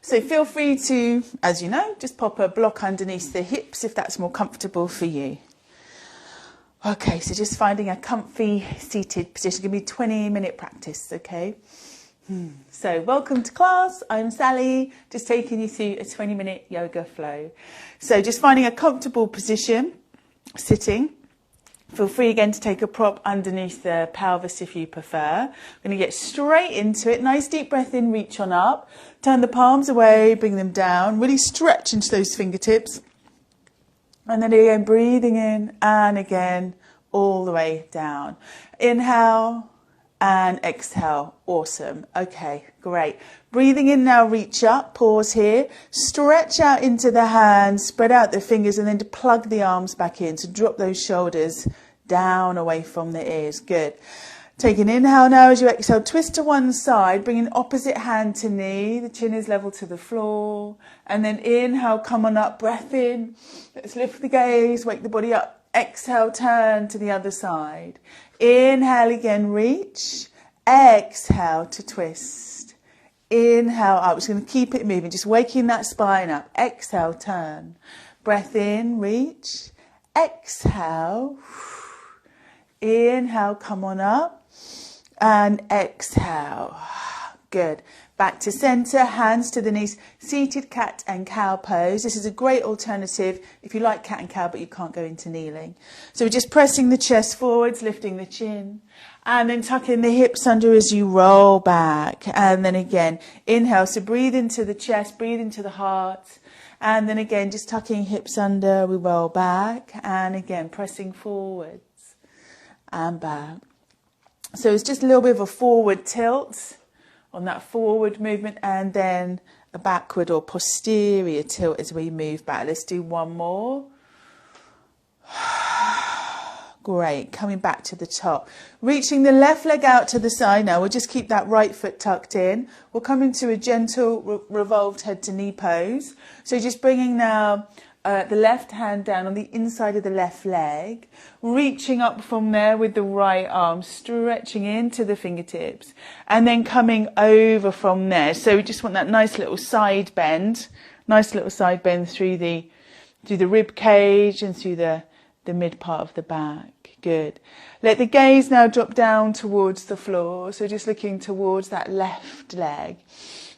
So feel free to, as you know, just pop a block underneath the hips if that's more comfortable for you. Okay, so just finding a comfy seated position. Give me 20-minute practice, okay? So welcome to class. I'm Sally, just taking you through a 20-minute yoga flow. So just finding a comfortable position, sitting. Feel free again to take a prop underneath the pelvis if you prefer. We're going to get straight into it. Nice deep breath in, reach on up. Turn the palms away, bring them down. Really stretch into those fingertips. And then again, breathing in and again, all the way down. Inhale and exhale. Awesome. Okay, great. Breathing in now, reach up, pause here. Stretch out into the hands, spread out the fingers, and then to plug the arms back in. So drop those shoulders down away from the ears. Good. Take an inhale now as you exhale. Twist to one side, bring an opposite hand to knee. The chin is level to the floor. And then inhale, come on up, breath in. Let's lift the gaze, wake the body up. Exhale, turn to the other side. Inhale again, reach. Exhale to twist. Inhale up. Just going to keep it moving, just waking that spine up. Exhale, turn. Breath in, reach. Exhale. Inhale, come on up. And exhale. Good. Back to center, hands to the knees, seated cat and cow pose. This is a great alternative if you like cat and cow, but you can't go into kneeling. So we're just pressing the chest forwards, lifting the chin, and then tucking the hips under as you roll back. And then again, inhale. So breathe into the chest, breathe into the heart. And then again, just tucking hips under, we roll back. And again, pressing forwards and back. So it's just a little bit of a forward tilt on that forward movement, and then a backward or posterior tilt as we move back. Let's do one more. Great. Coming back to the top. Reaching the left leg out to the side now. We'll just keep that right foot tucked in. We'll come into a gentle revolved head to knee pose. So just bringing now the left hand down on the inside of the left leg, reaching up from there with the right arm, stretching into the fingertips, and then coming over from there. So we just want that nice little side bend through the rib cage and through the mid part of the back. Good. Let the gaze now drop down towards the floor. So just looking towards that left leg.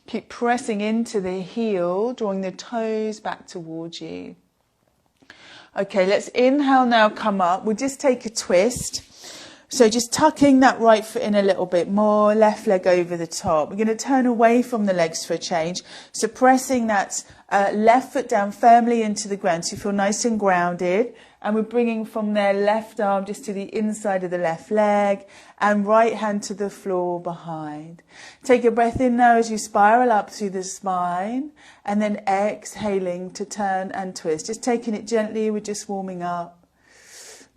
Keep pressing into the heel, drawing the toes back towards you. Okay, let's inhale now, come up. We'll just take a twist. So just tucking that right foot in a little bit more, left leg over the top. We're going to turn away from the legs for a change. So pressing that left foot down firmly into the ground so you feel nice and grounded. And we're bringing from there left arm just to the inside of the left leg and right hand to the floor behind. Take a breath in now as you spiral up through the spine, and then exhaling to turn and twist. Just taking it gently, we're just warming up.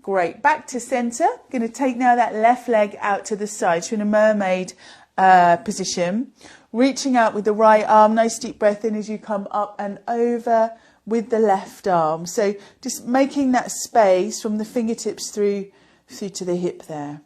Great. Back to center. Going to take now that left leg out to the side. So in a mermaid position. Reaching out with the right arm. Nice deep breath in as you come up and over with the left arm. So just making that space from the fingertips through to the hip there.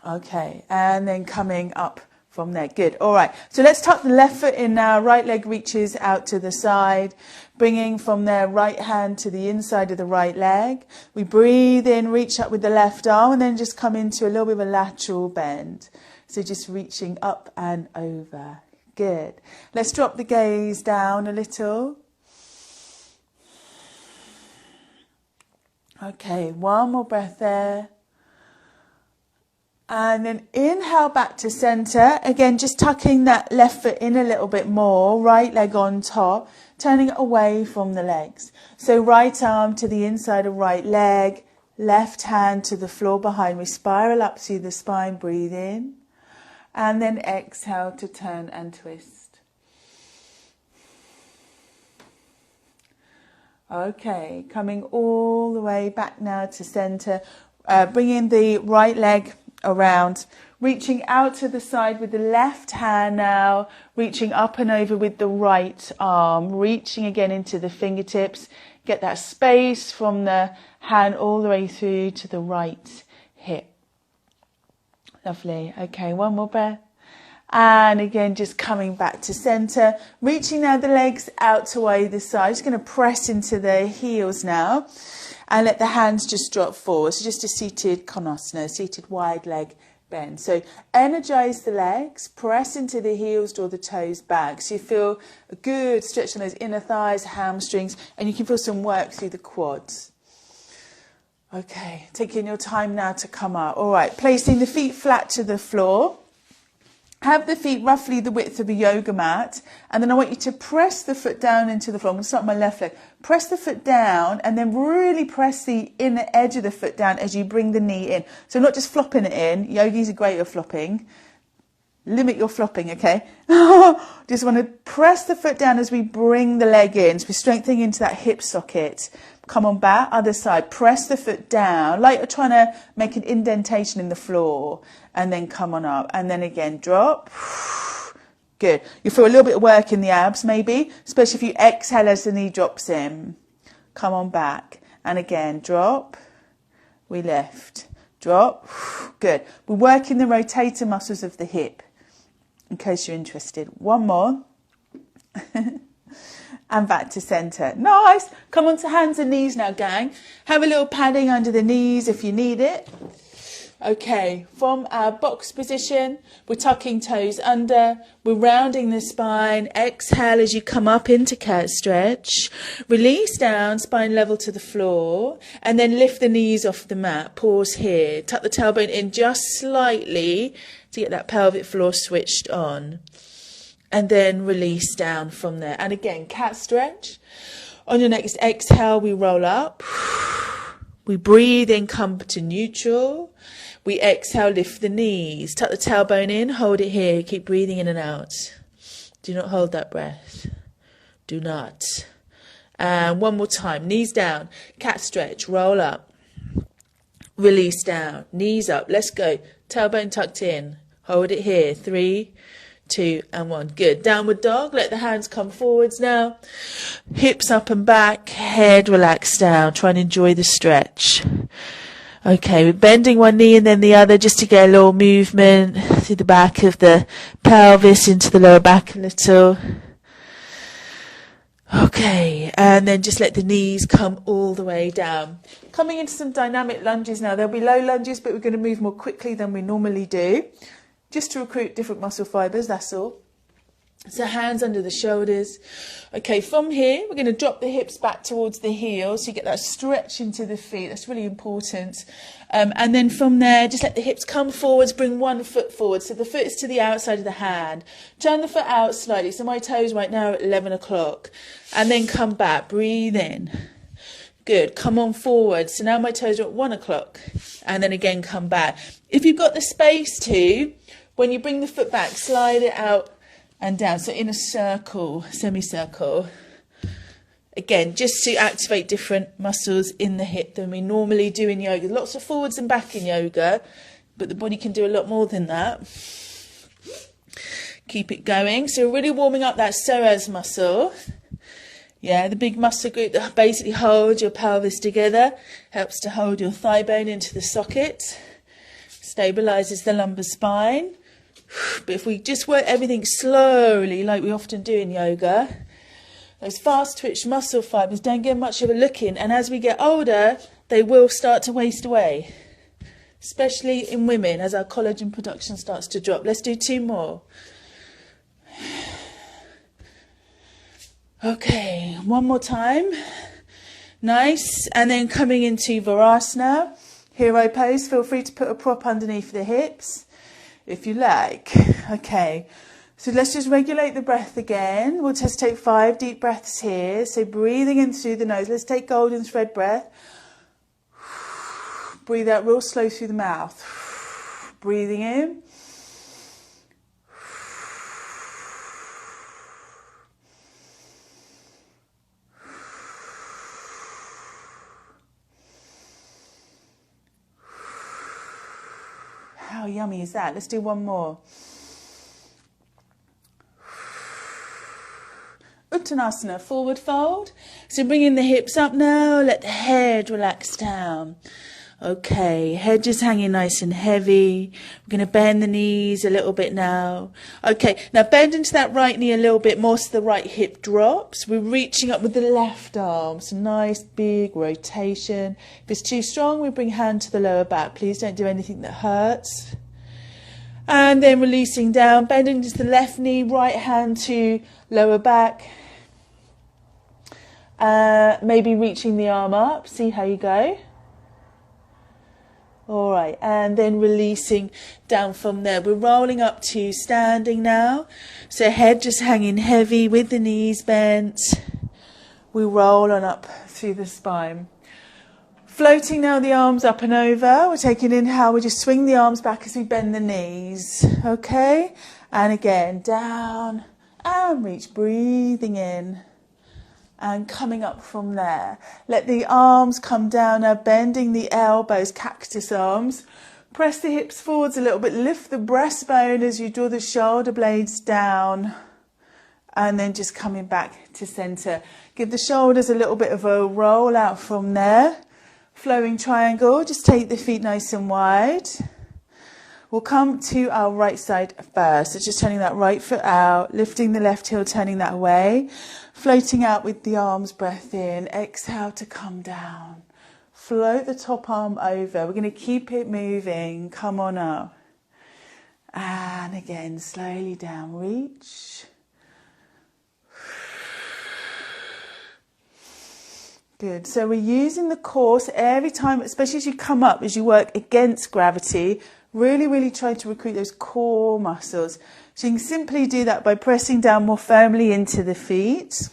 Okay. And then coming up from there. Good. All right. So let's tuck the left foot in now. Right leg reaches out to the side. Bringing from there right hand to the inside of the right leg. We breathe in, reach up with the left arm, and then just come into a little bit of a lateral bend. So just reaching up and over. Good. Let's drop the gaze down a little. Okay, one more breath there. And then inhale back to center. Again, just tucking that left foot in a little bit more. Right leg on top. Turning away from the legs. So right arm to the inside of right leg. Left hand to the floor behind. We spiral up through the spine. Breathe in. And then exhale to turn and twist. Okay, coming all the way back now to center. Bringing the right leg around, reaching out to the side with the left hand now, reaching up and over with the right arm, reaching again into the fingertips. Get that space from the hand all the way through to the right hip. Lovely. Okay, one more breath. And again, just coming back to center, reaching now the legs out to either side. Just going to press into the heels now and let the hands just drop forward. So just a seated konasana, seated wide leg bend. So energize the legs, press into the heels, draw the toes back. So you feel a good stretch on those inner thighs, hamstrings, and you can feel some work through the quads. Okay, taking your time now to come up. All right, placing the feet flat to the floor. Have the feet roughly the width of a yoga mat, and then I want you to press the foot down into the floor. I'm going to start with my left leg. Press the foot down and then really press the inner edge of the foot down as you bring the knee in. So not just flopping it in. Yogis are great at flopping. Limit your flopping, okay? Just want to press the foot down as we bring the leg in. So we're strengthening into that hip socket. Come on back, other side. Press the foot down, like you're trying to make an indentation in the floor. And then come on up. And then again, drop. Good. You feel a little bit of work in the abs, maybe. Especially if you exhale as the knee drops in. Come on back. And again, drop. We lift. Drop. Good. We're working the rotator muscles of the hip. In case you're interested. One more. And back to centre. Nice. Come on to hands and knees now, gang. Have a little padding under the knees if you need it. Okay, from our box position, we're tucking toes under, we're rounding the spine. Exhale as you come up into cat stretch. Release down, spine level to the floor, and then lift the knees off the mat. Pause here. Tuck the tailbone in just slightly to get that pelvic floor switched on. And then release down from there. And again, cat stretch. On your next exhale, we roll up. We breathe in, come to neutral. We exhale, lift the knees. Tuck the tailbone in, hold it here. Keep breathing in and out. Do not hold that breath. Do not. And one more time. Knees down. Cat stretch. Roll up. Release down. Knees up. Let's go. Tailbone tucked in. Hold it here. 3, 2 and 1. Good. Downward dog. Let the hands come forwards now. Hips up and back. Head relaxed down. Try and enjoy the stretch. Okay, we're bending one knee and then the other just to get a little movement through the back of the pelvis into the lower back a little. Okay, and then just let the knees come all the way down. Coming into some dynamic lunges now. There'll be low lunges, but we're going to move more quickly than we normally do. Just to recruit different muscle fibres, that's all. So hands under the shoulders. Okay, from here, we're going to drop the hips back towards the heels. So you get that stretch into the feet. That's really important. And then from there, just let the hips come forwards. Bring one foot forward. So the foot is to the outside of the hand. Turn the foot out slightly. So my toes right now are at 11 o'clock. And then come back. Breathe in. Good. Come on forward. So now my toes are at 1 o'clock. And then again, come back. If you've got the space to, when you bring the foot back, slide it out and down. So in a circle, semicircle. Again, just to activate different muscles in the hip than we normally do in yoga. Lots of forwards and back in yoga, but the body can do a lot more than that. Keep it going. So we're really warming up that psoas muscle. Yeah, the big muscle group that basically holds your pelvis together. Helps to hold your thigh bone into the socket. Stabilizes the lumbar spine. But if we just work everything slowly, like we often do in yoga, those fast twitch muscle fibers don't get much of a look in. And as we get older, they will start to waste away. Especially in women, as our collagen production starts to drop. Let's do 2 more. Okay, 1 more time. Nice. And then coming into Virasana, hero pose. Feel free to put a prop underneath the hips if you like. Okay, so let's just regulate the breath again. We'll just take 5 deep breaths here. So breathing in through the nose. Let's take golden thread breath. Breathe out real slow through the mouth. Breathing in. How yummy is that? Let's do 1 more. Uttanasana, forward fold. So bringing the hips up now, let the head relax down. Okay, head just hanging nice and heavy. We're going to bend the knees a little bit now. Okay, now bend into that right knee a little bit more so the right hip drops. We're reaching up with the left arm. So nice big rotation. If it's too strong, we bring hand to the lower back. Please don't do anything that hurts. And then releasing down, bending into the left knee, right hand to lower back. Maybe reaching the arm up. See how you go. All right, and then releasing down from there. We're rolling up to standing now. So head just hanging heavy with the knees bent. We roll on up through the spine. Floating now the arms up and over. We're taking an inhale. We just swing the arms back as we bend the knees. Okay, and again, down and reach, breathing in. And coming up from there. Let the arms come down now, bending the elbows, cactus arms. Press the hips forwards a little bit. Lift the breastbone as you draw the shoulder blades down. And then just coming back to centre. Give the shoulders a little bit of a roll out from there. Flowing triangle. Just take the feet nice and wide. We'll come to our right side first. So just turning that right foot out, lifting the left heel, turning that away. Floating out with the arms, breath in. Exhale to come down. Float the top arm over. We're going to keep it moving. Come on up. And again, slowly down. Reach. Good. So we're using the core. So every time, especially as you come up, as you work against gravity, really try to recruit those core muscles. So you can simply do that by pressing down more firmly into the feet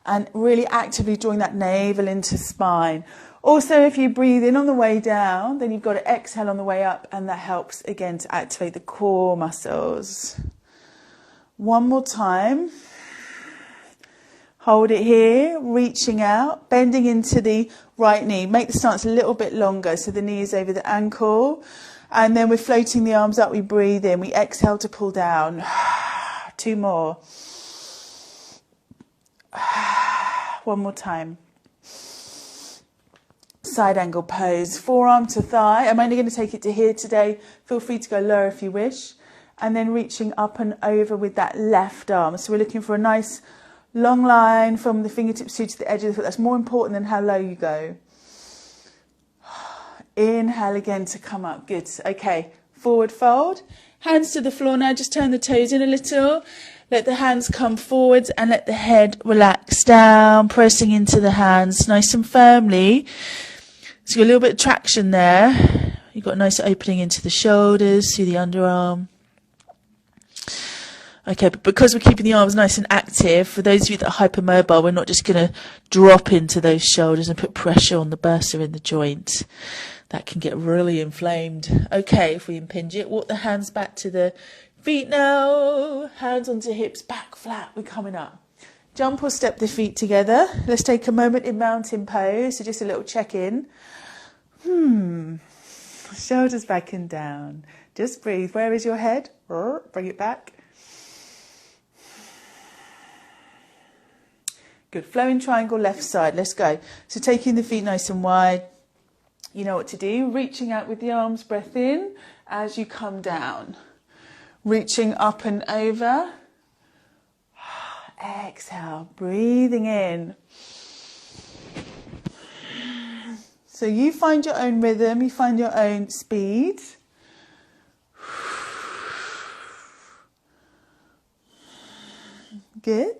and really actively drawing that navel into spine. Also, if you breathe in on the way down, then you've got to exhale on the way up, and that helps again to activate the core muscles. One more time. Hold it here, reaching out, bending into the right knee. Make the stance a little bit longer so the knee is over the ankle. And then we're floating the arms up. We breathe in. We exhale to pull down. 2 more. One more time. Side angle pose. Forearm to thigh. I'm only going to take it to here today. Feel free to go lower if you wish. And then reaching up and over with that left arm. So we're looking for a nice long line from the fingertips through to the edge of the foot. That's more important than how low you go. Inhale again to come up. Good. Okay. Forward fold. Hands to the floor now. Just turn the toes in a little. Let the hands come forwards and let the head relax down. Pressing into the hands nice and firmly. So you've got a little bit of traction there. You've got a nice opening into the shoulders, through the underarm. Okay, but because we're keeping the arms nice and active, for those of you that are hypermobile, we're not just going to drop into those shoulders and put pressure on the bursa in the joint. That can get really inflamed. Okay, if we impinge it, walk the hands back to the feet now. Hands onto hips, back flat. We're coming up. Jump or step the feet together. Let's take a moment in mountain pose. So just a little check-in. Shoulders back and down. Just breathe. Where is your head? Bring it back. Good. Flowing triangle left side. Let's go. So taking the feet nice and wide. You know what to do. Reaching out with the arms, breath in as you come down. Reaching up and over. Exhale. Breathing in. So you find your own rhythm. You find your own speed. Good.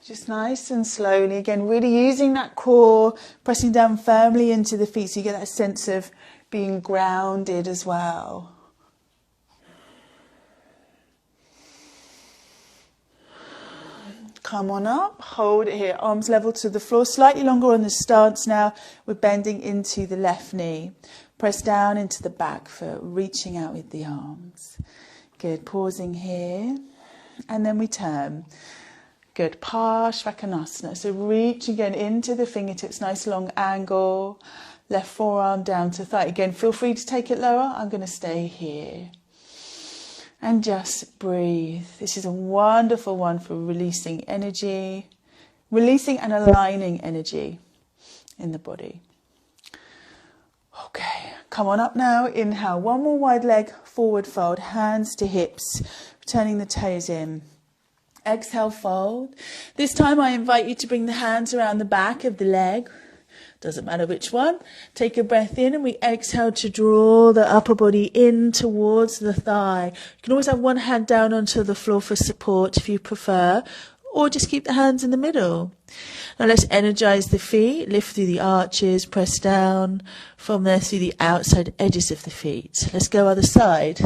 Just nice and slowly, again, really using that core, pressing down firmly into the feet so you get that sense of being grounded as well. Come on up, hold it here, arms level to the floor, slightly longer on the stance now. We're bending into the left knee. Press down into the back foot, reaching out with the arms. Good, pausing here, and then we turn. Good, Parsvakonasana. So reach again into the fingertips, nice long angle. Left forearm down to thigh. Again, feel free to take it lower. I'm going to stay here. And just breathe. This is a wonderful one for releasing energy, releasing and aligning energy in the body. Okay, come on up now. Inhale, one more wide leg, forward fold, hands to hips, turning the toes in. Exhale, fold. This time I invite you to bring the hands around the back of the leg. Doesn't matter which one. Take a breath in and we exhale to draw the upper body in towards the thigh. You can always have one hand down onto the floor for support if you prefer, or just keep the hands in the middle. Now let's energize the feet, lift through the arches, press down from there through the outside edges of the feet. Let's go other side.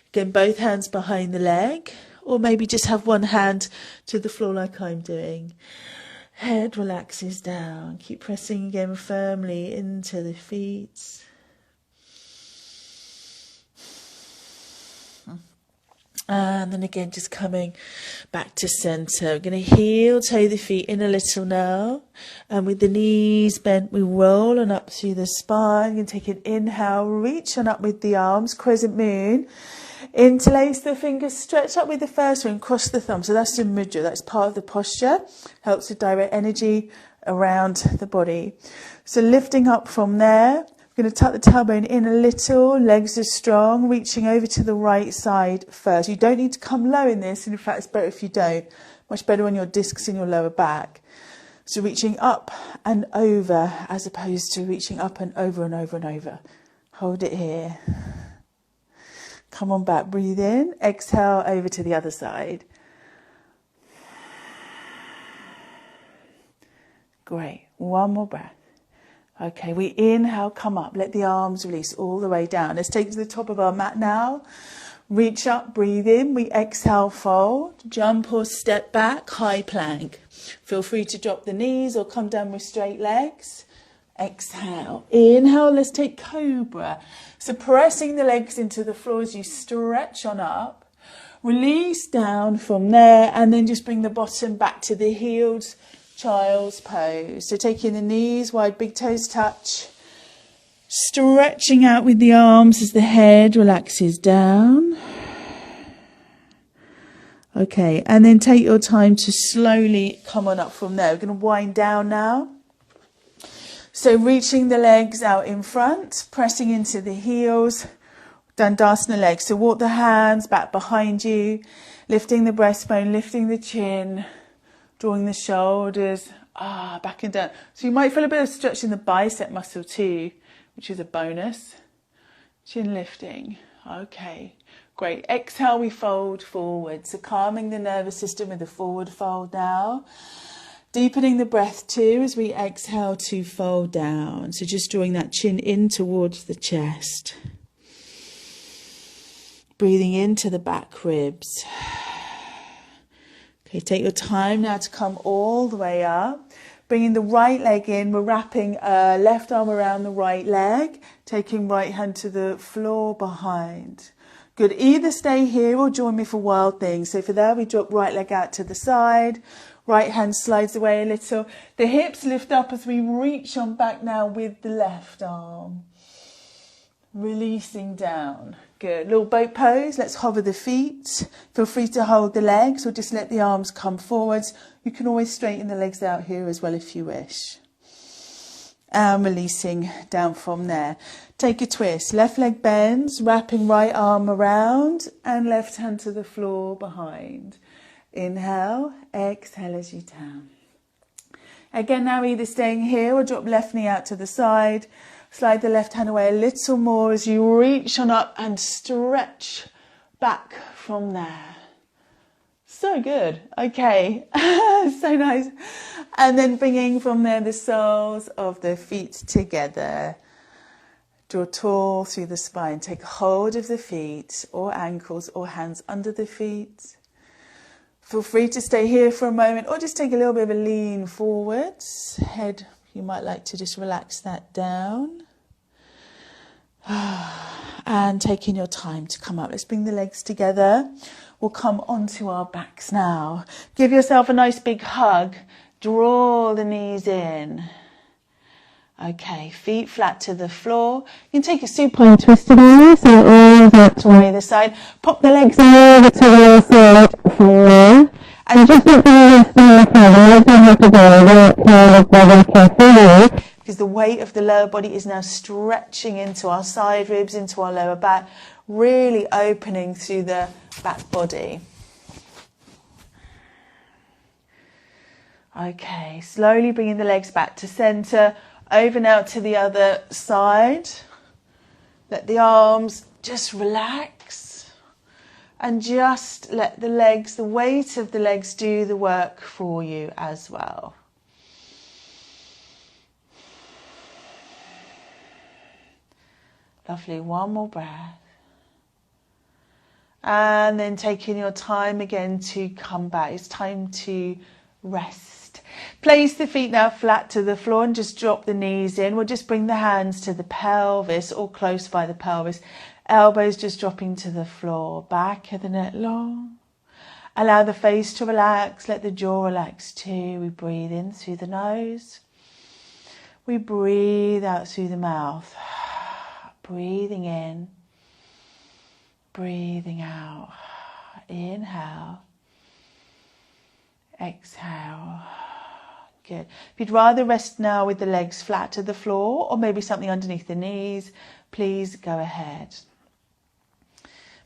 Again, both hands behind the leg, or maybe just have one hand to the floor like I'm doing. Head relaxes down. Keep pressing again firmly into the feet. And then again, just coming back to center. We're going to heel toe the feet in a little now. And with the knees bent, we roll on up through the spine. You can take an inhale, reach on up with the arms, crescent moon. Interlace the fingers, stretch up with the first one, cross the thumb. So that's the mudra, that's part of the posture. Helps to direct energy around the body. So lifting up from there, we're going to tuck the tailbone in a little, legs are strong, reaching over to the right side first. You don't need to come low in this, and in fact it's better if you don't. Much better when your discs in your lower back. So reaching up and over as opposed to reaching up and over and over and over. Hold it here. Come on back, breathe in, exhale over to the other side. Great, one more breath. Okay, we inhale, come up, let the arms release all the way down. Let's take it to the top of our mat now. Reach up, breathe in, we exhale, fold, jump or step back, high plank. Feel free to drop the knees or come down with straight legs. Exhale, inhale, let's take cobra. So pressing the legs into the floor as you stretch on up. Release down from there and then just bring the bottom back to the heels, child's pose. So taking the knees wide, big toes touch. Stretching out with the arms as the head relaxes down. Okay, and then take your time to slowly come on up from there. We're going to wind down now. So reaching the legs out in front, pressing into the heels, Dandasana legs. So walk the hands back behind you, lifting the breastbone, lifting the chin, drawing the shoulders, back and down. So you might feel a bit of stretch in the bicep muscle too, which is a bonus. Chin lifting. Okay, great. Exhale, we fold forward. So calming the nervous system with a forward fold now. Deepening the breath too as we exhale to fold down. So just drawing that chin in towards the chest. Breathing into the back ribs. Okay, take your time now to come all the way up. Bringing the right leg in. We're wrapping left arm around the right leg. Taking right hand to the floor behind. Good. Either stay here or join me for wild things. So for that, we drop right leg out to the side. Right hand slides away a little. The hips lift up as we reach on back now with the left arm. Releasing down. Good. Little boat pose. Let's hover the feet. Feel free to hold the legs or just let the arms come forwards. You can always straighten the legs out here as well if you wish. And releasing down from there. Take a twist. Left leg bends, wrapping right arm around and left hand to the floor behind. Inhale, exhale as you turn. Again, now either staying here or drop left knee out to the side. Slide the left hand away a little more as you reach on up and stretch back from there. So good. Okay, so nice. And then bringing from there the soles of the feet together. Draw tall through the spine. Take hold of the feet or ankles or hands under the feet. Feel free to stay here for a moment or just take a little bit of a lean forwards. Head, you might like to just relax that down. And taking your time to come up. Let's bring the legs together. We'll come onto our backs now. Give yourself a nice big hug. Draw the knees in. Okay, feet flat to the floor. You can take a supine twist again, so all that to either side. Pop the legs over to the side from there. And just look at the legs don't have to go because the weight of the lower body is now stretching into our side ribs, into our lower back, really opening through the back body. Okay, slowly bringing the legs back to centre, over now to the other side. Let the arms just relax and just let the legs, the weight of the legs do the work for you as well. Lovely, one more breath. And then taking your time again to come back. It's time to rest. Place the feet now flat to the floor and just drop the knees in. We'll just bring the hands to the pelvis or close by the pelvis. Elbows just dropping to the floor. Back of the neck long. Allow the face to relax. Let the jaw relax too. We breathe in through the nose. We breathe out through the mouth. Breathing in. Breathing out. Inhale. Exhale. Good. If you'd rather rest now with the legs flat to the floor or maybe something underneath the knees, please go ahead.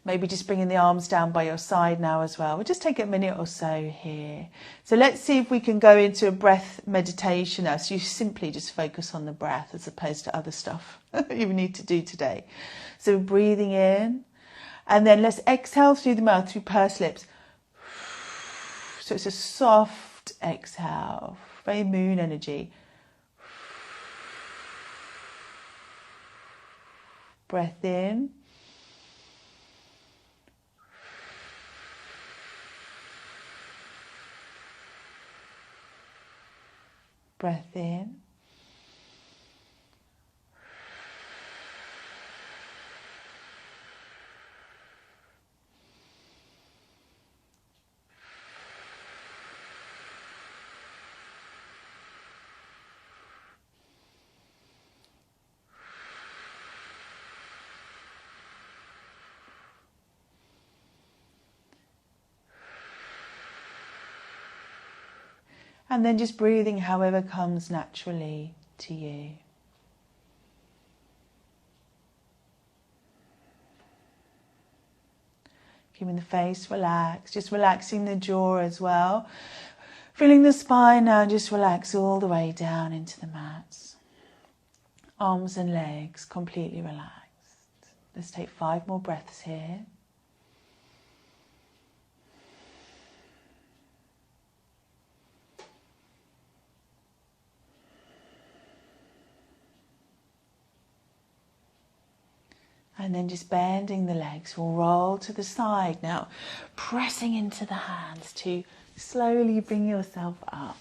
Maybe just bringing the arms down by your side now as well. We'll just take a minute or so here. So let's see if we can go into a breath meditation now. So you simply just focus on the breath as opposed to other stuff you need to do today. So breathing in and then let's exhale through the mouth, through pursed lips. So it's a soft exhale, very moon energy. Breath in. Breath in. And then just breathing however comes naturally to you. Keeping the face relaxed, just relaxing the jaw as well. Feeling the spine now, just relax all the way down into the mats. Arms and legs completely relaxed. Let's take 5 more breaths here. And then just bending the legs, we'll roll to the side now, pressing into the hands to slowly bring yourself up.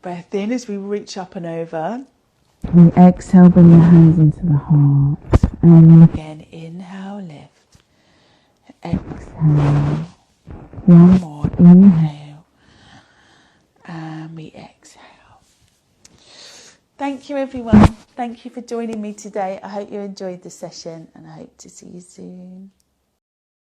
Breath in as we reach up and over. And exhale, bring your hands into the heart. And again, inhale, lift. Exhale. One more, inhale. And we exhale. Thank you everyone. Thank you for joining me today. I hope you enjoyed the session and I hope to see you soon.